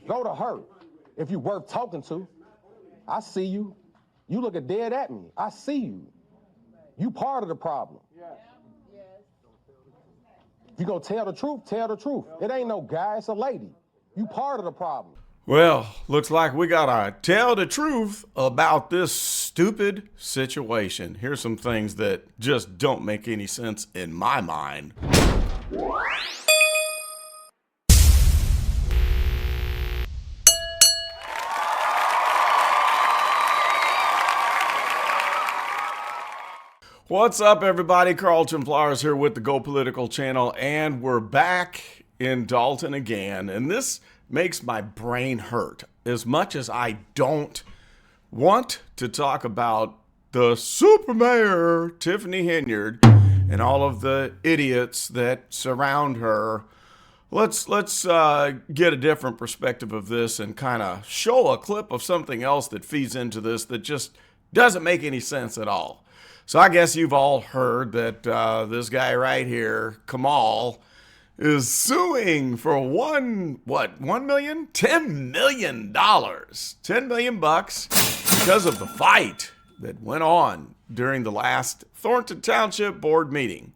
Go to her if you're worth talking to. I see you. You looking dead at me. I see you. You part of the problem. If you gonna tell the truth, tell the truth. It ain't no guy, it's a lady. You part of the problem. Well, looks like we gotta tell the truth about this stupid situation. Here's some things that just don't make any sense in my mind. What's up, everybody? Carlton Flowers here with the Go Political channel, and we're back in Dolton again. And this makes my brain hurt as much as I don't want to talk about the SuperMayor Tiffany Henyard and all of the idiots that surround her. Let's get a different perspective of this and kind of show a clip of something else that feeds into this that just doesn't make any sense at all. So I guess you've all heard that this guy right here, Kamal, is suing for $10 million? $10 million. $10 million bucks because of the fight that went on during the last Thornton Township board meeting.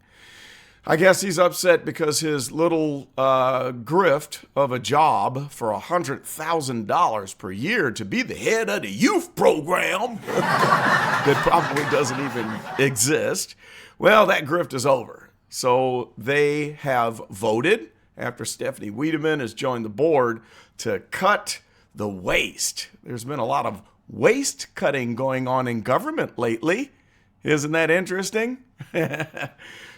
I guess he's upset because his little grift of a job for $100,000 per year to be the head of the youth program that probably doesn't even exist. Well, that grift is over. So they have voted, after Stephanie Wiedemann has joined the board, to cut the waste. There's been a lot of waste cutting going on in government lately. Isn't that interesting?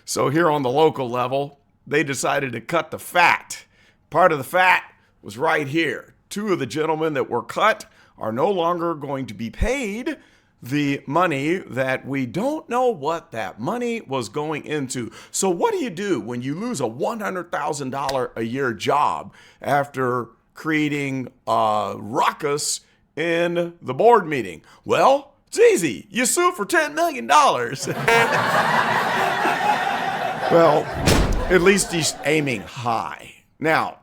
So here on the local level, they decided to cut the fat. Part of the fat was right here. Two of the gentlemen that were cut are no longer going to be paid the money that we don't know what that money was going into. So what do you do when you lose a $100,000 a year job after creating a ruckus in the board meeting? Well, it's easy. You sue for $10 million. Well, at least he's aiming high. Now,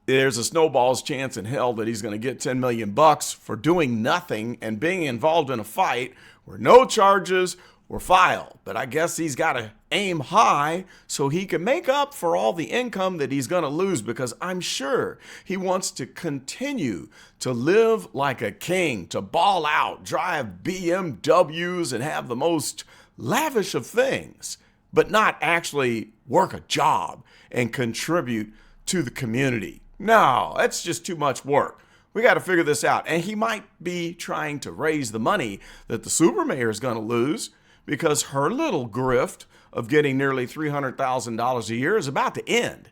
there's a snowball's chance in hell that he's going to get $10 million bucks for doing nothing and being involved in a fight where no charges were filed. But I guess he's got to aim high so he can make up for all the income that he's going to lose, because I'm sure he wants to continue to live like a king, to ball out, drive BMWs, and have the most lavish of things, but not actually work a job and contribute to the community. No, that's just too much work. We got to figure this out. And he might be trying to raise the money that the supermayor is going to lose, because her little grift of getting nearly $300,000 a year is about to end.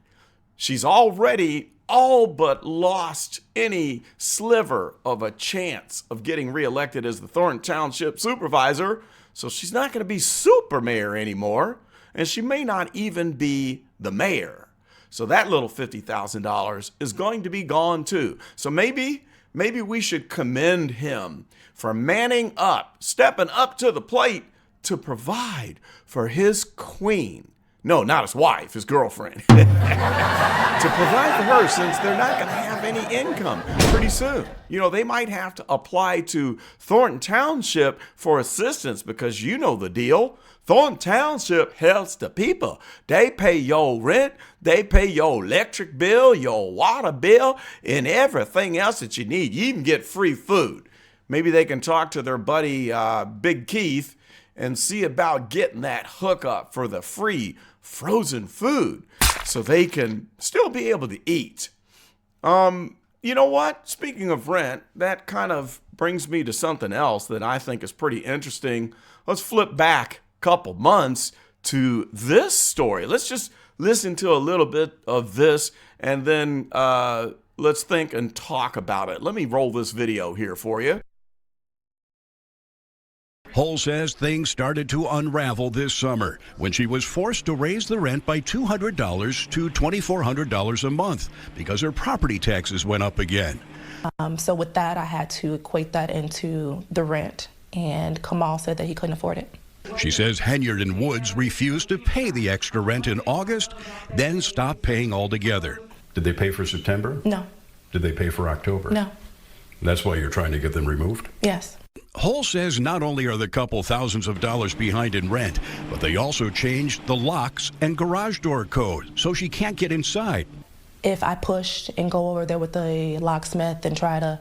She's already all but lost any sliver of a chance of getting reelected as the Thornton Township supervisor. So she's not going to be supermayor anymore, and she may not even be the mayor. So that little $50,000 is going to be gone too. So maybe we should commend him for manning up, stepping up to the plate to provide for his queen. No, not his wife, his girlfriend. To provide for her, since they're not going to have any income pretty soon. You know, they might have to apply to Thornton Township for assistance, because you know the deal. Thornton Township helps the people. They pay your rent, they pay your electric bill, your water bill, and everything else that you need. You even get free food. Maybe they can talk to their buddy Big Keith and see about getting that hookup for the free frozen food so they can still be able to eat. You know what? Speaking of rent, that kind of brings me to something else that I think is pretty interesting. Let's flip back a couple months to this story. Let's just listen to a little bit of this, and then let's think and talk about it. Let me roll this video here for you. Hull says things started to unravel this summer when she was forced to raise the rent by $200 to $2,400 a month because her property taxes went up again. So with that, I had to equate that into the rent, and Kamal said that he couldn't afford it. She says Henyard and Woods refused to pay the extra rent in August, then stopped paying altogether. Did they pay for September? No. Did they pay for October? No. That's why you're trying to get them removed? Yes. Hull says not only are the couple thousands of dollars behind in rent, but they also changed the locks and garage door code so she can't get inside. If I push and go over there with the locksmith and try to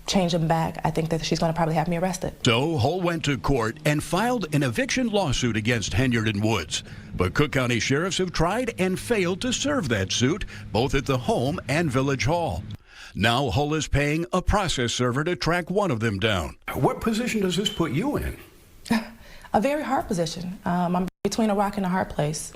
change them back, I think that she's going to probably have me arrested. So Hull went to court and filed an eviction lawsuit against Henyard and Woods. But Cook County sheriffs have tried and failed to serve that suit, both at the home and Village Hall. Now Hull is paying a process server to track one of them down. What position does this put you in? A very hard position. I'm between a rock and a hard place.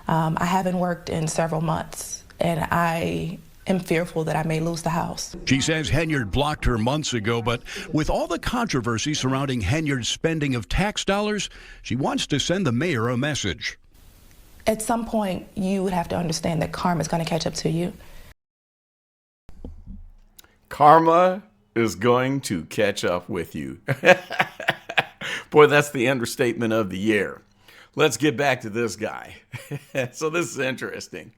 I haven't worked in several months, and I am fearful that I may lose the house. She says Henyard blocked her months ago, but with all the controversy surrounding Henyard's spending of tax dollars, she wants to send the mayor a message. At some point, you would have to understand that karma is going to catch up to you. Karma is going to catch up with you. Boy, that's the understatement of the year. Let's get back to this guy. So this is interesting.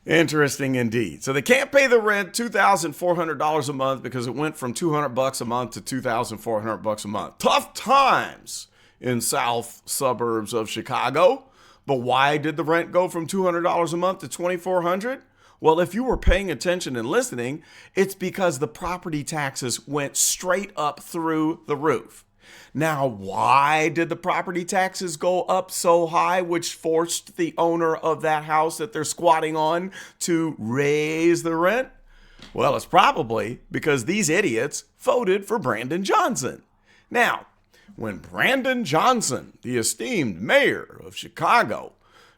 Interesting indeed. So they can't pay the rent, $2,400 a month, because it went from $200 a month to $2,400 a month. Tough times in south suburbs of Chicago. But why did the rent go from $200 a month to $2,400? Well, if you were paying attention and listening, it's because the property taxes went straight up through the roof. Now, why did the property taxes go up so high, which forced the owner of that house that they're squatting on to raise the rent? Well, it's probably because these idiots voted for Brandon Johnson. Now, when Brandon Johnson, the esteemed mayor of Chicago,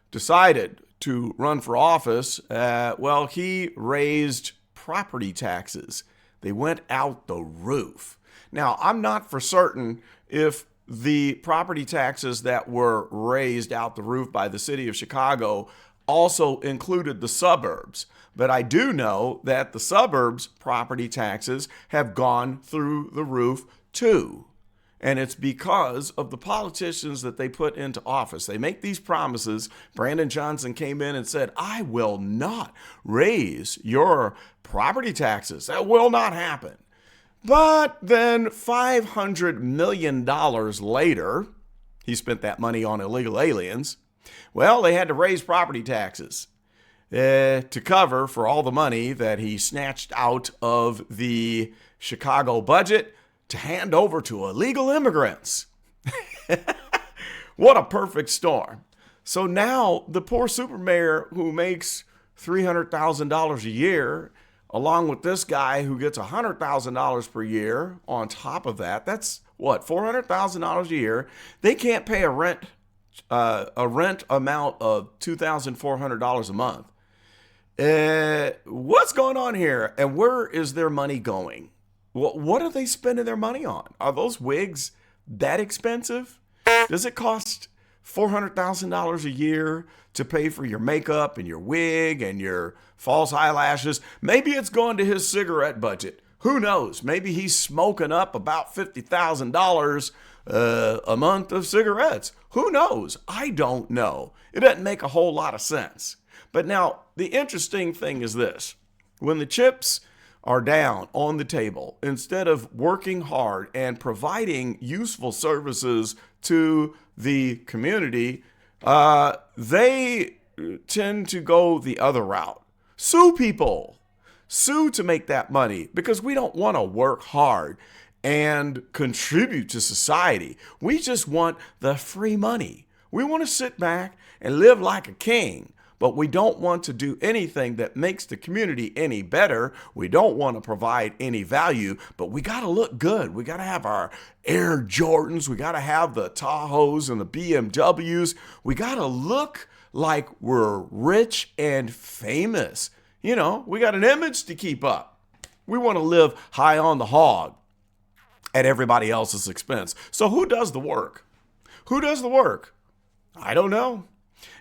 decided to run for office, well, he raised property taxes. They went out the roof. Now, I'm not for certain if the property taxes that were raised out the roof by the city of Chicago also included the suburbs, but I do know that the suburbs property taxes have gone through the roof too. And it's because of the politicians that they put into office. They make these promises. Brandon Johnson came in and said, I will not raise your property taxes. That will not happen. But then $500 million later, he spent that money on illegal aliens. Well, they had to raise property taxes to cover for all the money that he snatched out of the Chicago budget to hand over to illegal immigrants. What a perfect storm. So now the poor supermayor who makes $300,000 a year, along with this guy who gets $100,000 per year on top of that, that's what, $400,000 a year. They can't pay a rent amount of $2,400 a month. What's going on here? And where is their money going? What are they spending their money on? Are those wigs that expensive? Does it cost $400,000 a year to pay for your makeup and your wig and your false eyelashes? Maybe it's going to his cigarette budget. Who knows? Maybe he's smoking up about $50,000 a month of cigarettes. Who knows? I don't know. It doesn't make a whole lot of sense. But now, the interesting thing is this. When the chips are down on the table, instead of working hard and providing useful services to the community, they tend to go the other route. Sue people. Sue to make that money, because we don't want to work hard and contribute to society. We just want the free money. We want to sit back and live like a king. But we don't want to do anything that makes the community any better. We don't want to provide any value, but we got to look good. We got to have our Air Jordans. We got to have the Tahoes and the BMWs. We got to look like we're rich and famous. You know, we got an image to keep up. We want to live high on the hog at everybody else's expense. So who does the work? Who does the work? I don't know.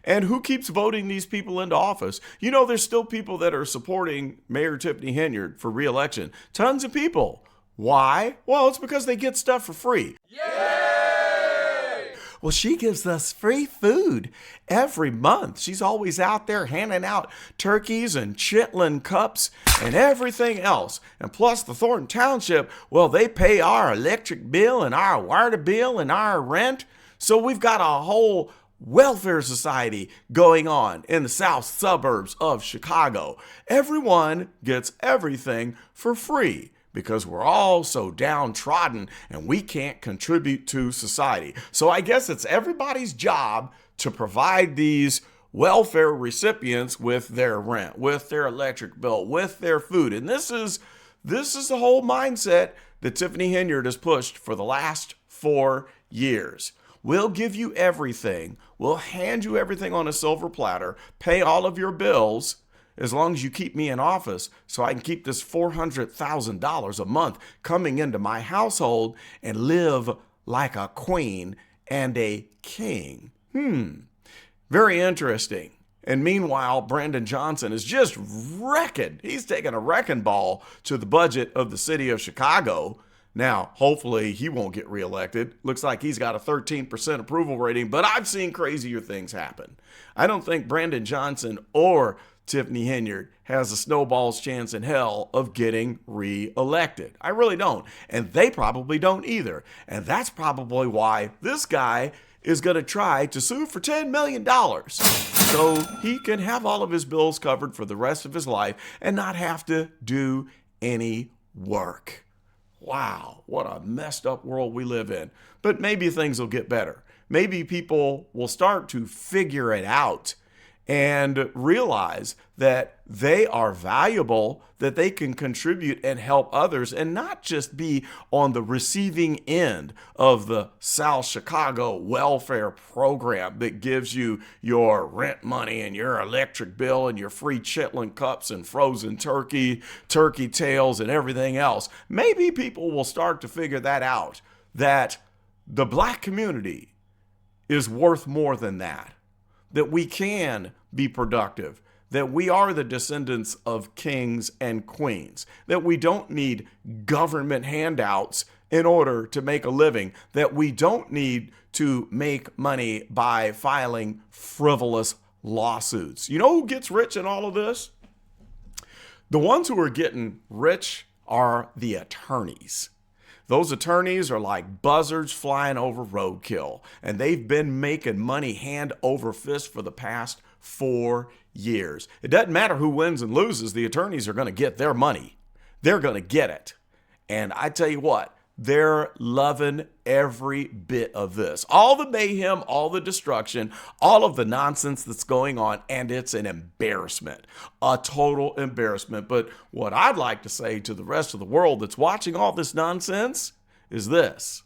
And who keeps voting these people into office? You know, there's still people that are supporting Mayor Tiffany Henyard for re-election. Tons of people. Why? Well, it's because they get stuff for free. Yay! Well, she gives us free food every month. She's always out there handing out turkeys and chitlin cups and everything else. And plus the Thornton Township, well, they pay our electric bill and our water bill and our rent. So we've got a whole welfare society going on in the south suburbs of Chicago. Everyone gets everything for free because we're all so downtrodden and we can't contribute to society. So I guess it's everybody's job to provide these welfare recipients with their rent, with their electric bill, with their food. And this is the whole mindset that Tiffany Henyard has pushed for the last 4 years. We'll give you everything. We'll hand you everything on a silver platter, pay all of your bills, as long as you keep me in office so I can keep this $400,000 a month coming into my household and live like a queen and a king. Very interesting. And meanwhile, Brandon Johnson is just wrecking. He's taking a wrecking ball to the budget of the city of Chicago. Now, hopefully he won't get reelected. Looks like he's got a 13% approval rating, but I've seen crazier things happen. I don't think Brandon Johnson or Tiffany Henyard has a snowball's chance in hell of getting reelected. I really don't. And they probably don't either. And that's probably why this guy is going to try to sue for $10 million so he can have all of his bills covered for the rest of his life and not have to do any work. Wow, what a messed up world we live in. But maybe things will get better. Maybe people will start to figure it out and realize that they are valuable, that they can contribute and help others and not just be on the receiving end of the South Chicago welfare program that gives you your rent money and your electric bill and your free chitlin cups and frozen turkey tails and everything else. Maybe people will start to figure that out, that the black community is worth more than that we can be productive, that we are the descendants of kings and queens, that we don't need government handouts in order to make a living, that we don't need to make money by filing frivolous lawsuits. You know who gets rich in all of this? The ones who are getting rich are the attorneys. Those attorneys are like buzzards flying over roadkill, and they've been making money hand over fist for the past 4 years. It doesn't matter who wins and loses, the attorneys are going to get their money. They're going to get it. And I tell you what, they're loving every bit of this. All the mayhem, all the destruction, all of the nonsense that's going on, and it's an embarrassment, a total embarrassment. But what I'd like to say to the rest of the world that's watching all this nonsense is this.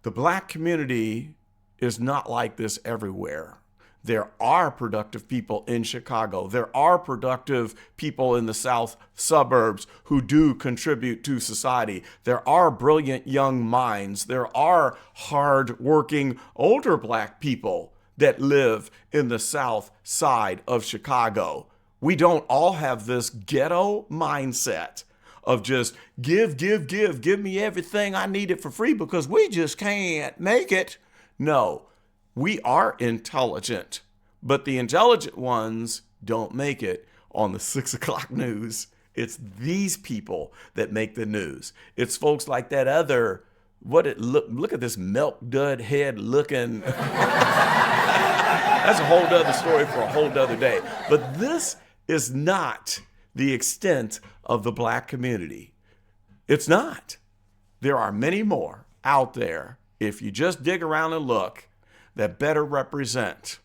The black community is not like this everywhere. There are productive people in Chicago. There are productive people in the south suburbs who do contribute to society. There are brilliant young minds. There are hard-working older black people that live in the south side of Chicago. We don't all have this ghetto mindset of just give me everything I needed for free because we just can't make it. No. We are intelligent, but the intelligent ones don't make it on the 6 o'clock news. It's these people that make the news. It's folks like that other, look at this milk dud head looking. That's a whole other story for a whole other day. But this is not the extent of the black community. It's not. There are many more out there, if you just dig around and look, that better represent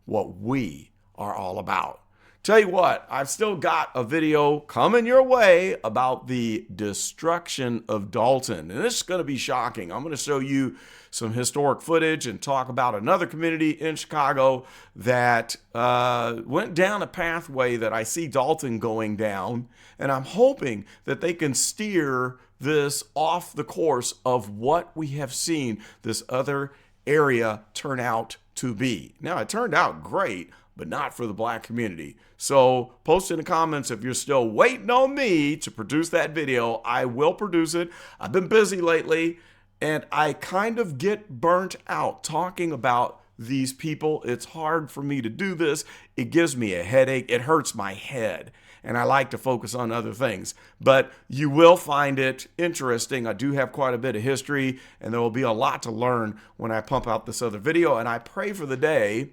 what we are all about. Tell you what, I've still got a video coming your way about the destruction of Dolton. And this is going to be shocking. I'm going to show you some historic footage and talk about another community in Chicago that went down a pathway that I see Dolton going down. And I'm hoping that they can steer this off the course of what we have seen this other area turn out to be. Now, it turned out great, but not for the black community. So post in the comments if you're still waiting on me to produce that video. I will produce it. I've been busy lately. And I kind of get burnt out talking about these people. It's hard for me to do this. It gives me a headache. It hurts my head. And I like to focus on other things. But you will find it interesting. I do have quite a bit of history, and there will be a lot to learn when I pump out this other video. And I pray for the day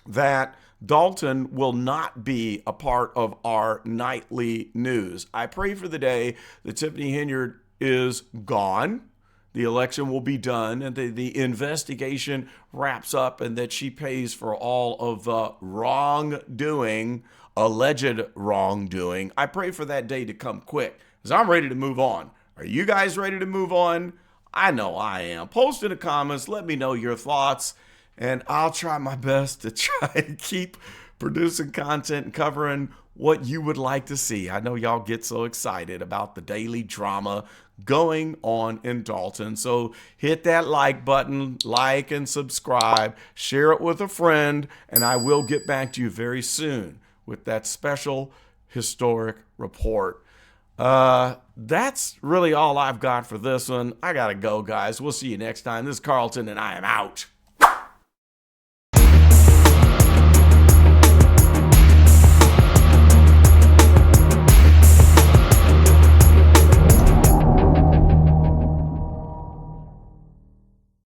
that Dolton will not be a part of our nightly news. I pray for the day that Tiffany Henyard is gone, the election will be done, and the investigation wraps up, and that she pays for all of the wrongdoing, alleged wrongdoing. I pray for that day to come quick, because I'm ready to move on. Are you guys ready to move on? I know I am. Post in the comments. Let me know your thoughts, and I'll try my best to try to keep producing content and covering what you would like to see. I know y'all get so excited about the daily drama going on in Dolton. So hit that like button, like and subscribe, share it with a friend, and I will get back to you very soon with that special historic report. That's really all I've got for this one. I gotta go, guys. We'll see you next time. This is Carlton, and I am out.